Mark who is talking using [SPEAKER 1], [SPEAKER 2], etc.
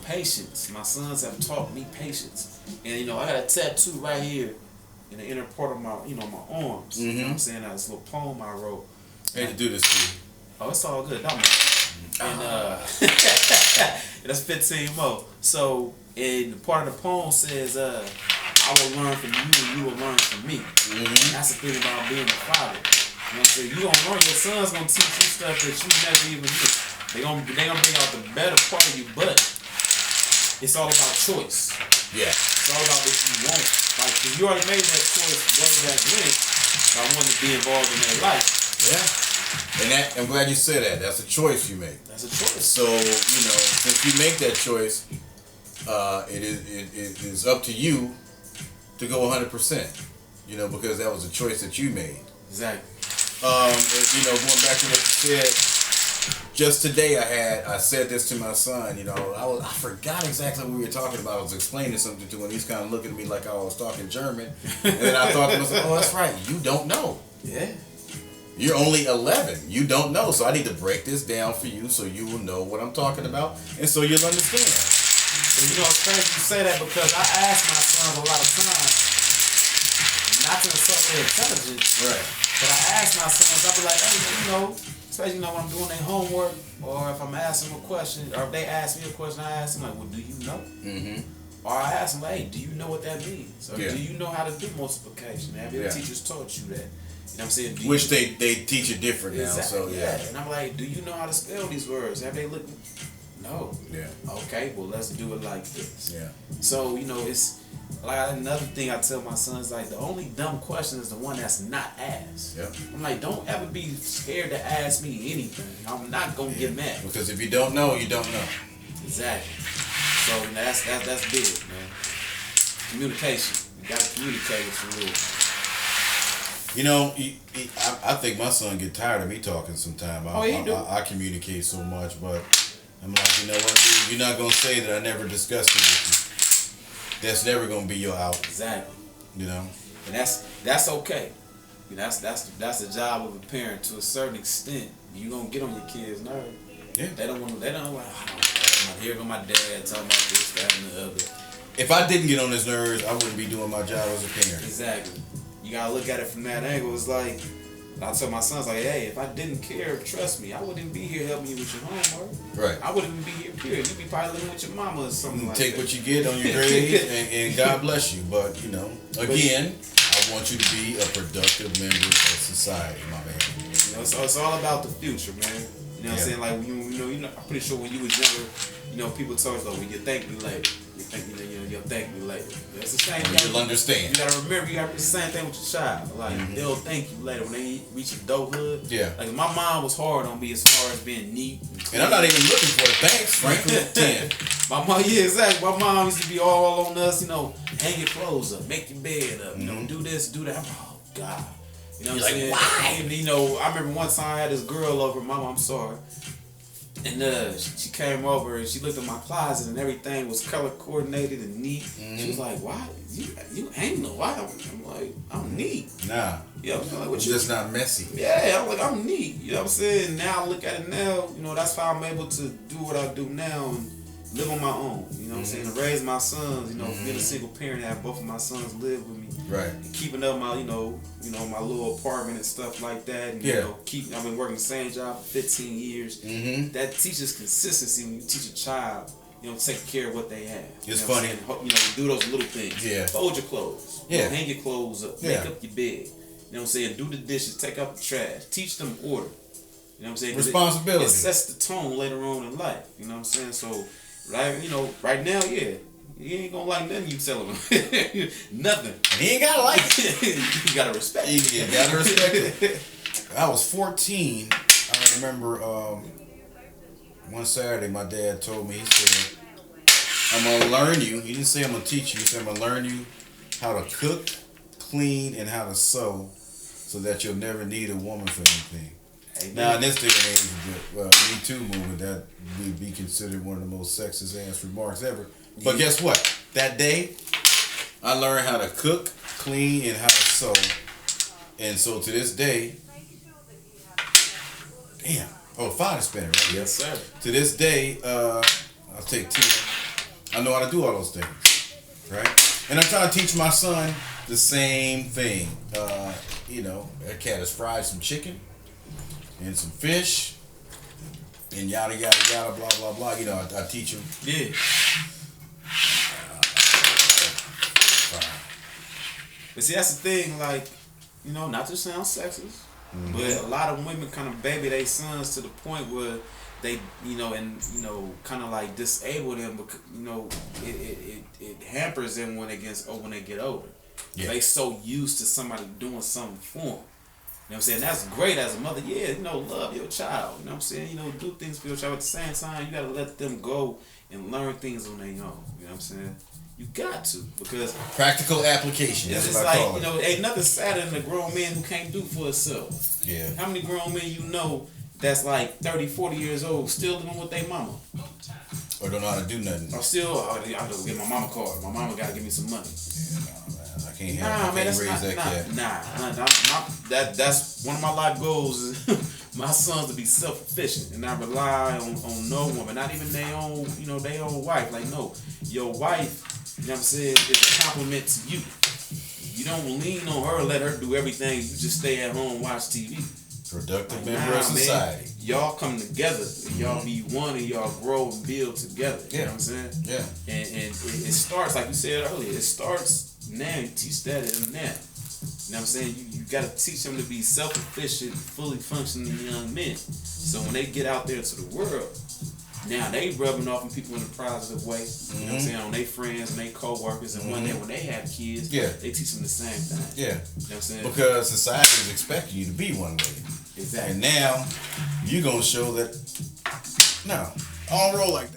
[SPEAKER 1] patience. My sons have taught me patience. And you know, I got a tattoo right here in the inner part of my, you know, my arms. You know what I'm saying? This little poem I wrote.
[SPEAKER 2] I hate to do this to you.
[SPEAKER 1] Oh, it's all good, don't mind. And that's 15 more. So, and part of the poem says, I will learn from you and you will learn from me. That's the thing about being a father. You know what I'm saying? You gonna learn, your son's gonna teach you stuff that you never even knew. They gonna bring out the better part of you, but it's all about choice.
[SPEAKER 2] Yeah.
[SPEAKER 1] It's all about what you want. Like, if you already made that choice way back when, by wanting to be involved in their life.
[SPEAKER 2] Yeah. And that, I'm glad you said that. That's a choice you make.
[SPEAKER 1] That's a choice.
[SPEAKER 2] So, you know, since you make that choice, it is up to you to go 100%. You know, because that was a choice that you made.
[SPEAKER 1] Exactly.
[SPEAKER 2] You know, going back to what you said, just today I said this to my son. You know, I forgot exactly what we were talking about. I was explaining something to him. He's kind of looking at me like I was talking German, and then I thought to myself, "Oh, that's right. You don't know.
[SPEAKER 1] Yeah.
[SPEAKER 2] You're only 11. You don't know. So I need to break this down for you, so you will know what I'm talking about, and so you'll understand."
[SPEAKER 1] So, you know, it's crazy you say that because I ask my sons a lot of times, not to insult their intelligence,
[SPEAKER 2] Right.
[SPEAKER 1] but I ask my sons, I'll be like, hey, you know, especially, you know, when I'm doing their homework, or if I'm asking them a question, or if they ask me a question, I ask them, like, well, do you know? Or I ask them, like, hey, do you know what that means? Or do you know how to do multiplication? Have your teachers taught you that? You know what I'm saying?
[SPEAKER 2] Which they teach it different now, so yeah.
[SPEAKER 1] And I'm like, do you know how to spell these words? Have they looked? No.
[SPEAKER 2] Yeah.
[SPEAKER 1] Okay, well, let's do it like this.
[SPEAKER 2] Yeah.
[SPEAKER 1] So, you know, it's like another thing I tell my sons, like, the only dumb question is the one that's not asked.
[SPEAKER 2] Yep.
[SPEAKER 1] I'm like, don't ever be scared to ask me anything. I'm not going to get mad.
[SPEAKER 2] Because if you don't know, you don't know.
[SPEAKER 1] Exactly. So, you know, that's big, man. Communication. You got to communicate with your rules.
[SPEAKER 2] You know, I think my son get tired of me talking sometime. I communicate so much, but I'm like, you know what, dude? You're not going to say that I never discussed it with you. That's never going to be your out.
[SPEAKER 1] Exactly.
[SPEAKER 2] You know?
[SPEAKER 1] And that's okay. You know, that's the job of a parent to a certain extent. You gonna get on your kids' nerves.
[SPEAKER 2] Yeah.
[SPEAKER 1] They don't like, here go my dad talking about this, that, and the other.
[SPEAKER 2] If I didn't get on his nerves, I wouldn't be doing my job as a parent.
[SPEAKER 1] Exactly. You gotta look at it from that angle. It's like, I tell my sons, like, hey, if I didn't care, trust me, I wouldn't even be here helping you with your homework.
[SPEAKER 2] Right.
[SPEAKER 1] I wouldn't even be here, period. You'd be probably living with your mama or something like that.
[SPEAKER 2] Take what you get on your grades, and God bless you. But, you know, again, I want you to be a productive member of society, my man.
[SPEAKER 1] You know, so it's all about the future, man. You know what I'm saying? Like, you know, I'm pretty sure when you was younger, you know, people told us, like, when you thank me later. You'll thank me later. It's the same thing.
[SPEAKER 2] You'll understand.
[SPEAKER 1] You gotta remember, you gotta do the same thing with your child. Like, they'll thank you later when they reach adulthood.
[SPEAKER 2] Yeah.
[SPEAKER 1] Like, my mom was hard on me as far as being neat.
[SPEAKER 2] And I'm not even looking for it. Thanks, frankly. 10.
[SPEAKER 1] My mom, yeah, exactly. My mom used to be all on us, you know, hang your clothes up, make your bed up, you know, do this, do that. I'm like, oh, God. You know what I'm saying?
[SPEAKER 2] Why?
[SPEAKER 1] And, you know, I remember one time I had this girl over, Mama, I'm sorry. And she came over and she looked at my closet and everything was color coordinated and neat. She was like, "Why you ain't no why?" I'm like, "I'm neat."
[SPEAKER 2] Nah.
[SPEAKER 1] Yeah, I'm like, what
[SPEAKER 2] you just not messy.
[SPEAKER 1] Yeah, I'm like, I'm neat. You know what I'm saying? Now I look at it now, you know, that's how I'm able to do what I do now and live on my own. You know what I'm saying? To raise my sons, you know, being a single parent, have both of my sons live with me.
[SPEAKER 2] Right.
[SPEAKER 1] And keeping up my, you know, my little apartment and stuff like that. And, you know, I've been working the same job for 15 years. That teaches consistency when you teach a child, you know, take care of what they have.
[SPEAKER 2] It's
[SPEAKER 1] funny.
[SPEAKER 2] funny.
[SPEAKER 1] You know, do those little things.
[SPEAKER 2] Yeah.
[SPEAKER 1] Fold your clothes.
[SPEAKER 2] Yeah.
[SPEAKER 1] You know, hang your clothes up.
[SPEAKER 2] Yeah.
[SPEAKER 1] Make up your bed. You know what I'm saying? Do the dishes. Take out the trash. Teach them order. You know what I'm saying?
[SPEAKER 2] Responsibility.
[SPEAKER 1] It sets the tone later on in life. You know what I'm saying? So, right, you know, right now, yeah. He ain't gonna like nothing you telling him. Nothing.
[SPEAKER 2] And he ain't gotta like it.
[SPEAKER 1] You gotta respect it.
[SPEAKER 2] You gotta respect it. I was 14. I remember one Saturday my dad told me, he said, I'm gonna learn you. He didn't say I'm gonna teach you. He said I'm gonna learn you how to cook, clean, and how to sew so that you'll never need a woman for anything. Amen. Now in this day and age, the Me Too movement, that would be considered one of the most sexist ass remarks ever. But guess what? That day, I learned how to cook, clean, and how to sew. And so to this day, damn. Oh, fine spinning, right?
[SPEAKER 1] Yes, sir.
[SPEAKER 2] To this day, I'll take 2. I know how to do all those things, right? And I'm trying to teach my son the same thing. You know, that cat has fried some chicken and some fish and yada yada yada blah blah blah. You know, I teach him.
[SPEAKER 1] Yeah. But see, that's the thing. Like, you know, not to sound sexist, but a lot of women kind of baby their sons to the point where they, you know, and you know, kind of like disable them because you know it hampers them when they get older. Yeah. They so used to somebody doing something for them. You know what I'm saying? That's great as a mother. Yeah, you know, love your child. You know what I'm saying? You know, do things for your child. At the same time, you gotta let them go and learn things on their own. You know what I'm saying? You got to, because
[SPEAKER 2] practical application. That's
[SPEAKER 1] it's
[SPEAKER 2] what
[SPEAKER 1] like,
[SPEAKER 2] I call it.
[SPEAKER 1] You know, ain't nothing sadder than a grown man who can't do for himself.
[SPEAKER 2] Yeah.
[SPEAKER 1] How many grown men you know that's like 30, 40 years old still living with their mama?
[SPEAKER 2] Or don't know how to do nothing.
[SPEAKER 1] Or still, I gotta get my mama card. My mama gotta give me some money.
[SPEAKER 2] Yeah, no, man. I can't raise that cat.
[SPEAKER 1] That's one of my life goals is my sons to be self-sufficient and not rely on no woman, not even their own, you know, their own wife. Like, no, your wife, you know what I'm saying, is a compliment to you. You don't lean on her, let her do everything. You just stay at home, watch TV.
[SPEAKER 2] Productive member of society.
[SPEAKER 1] Man, y'all come together and y'all be one and y'all grow and build together. You know what I'm saying?
[SPEAKER 2] Yeah.
[SPEAKER 1] And it starts, like you said earlier, it starts now. You teach that in now. You know what I'm saying? You got to teach them to be self-efficient, fully functioning young men. So when they get out there into the world, now they rubbing off on people in a positive way. You know what I'm saying? On their friends and their co-workers. And one day when they have kids, they teach them the same thing.
[SPEAKER 2] Yeah.
[SPEAKER 1] You know what I'm saying?
[SPEAKER 2] Because society is expecting you to be one way.
[SPEAKER 1] Exactly.
[SPEAKER 2] And now you're going to show that, no, I don't roll like that.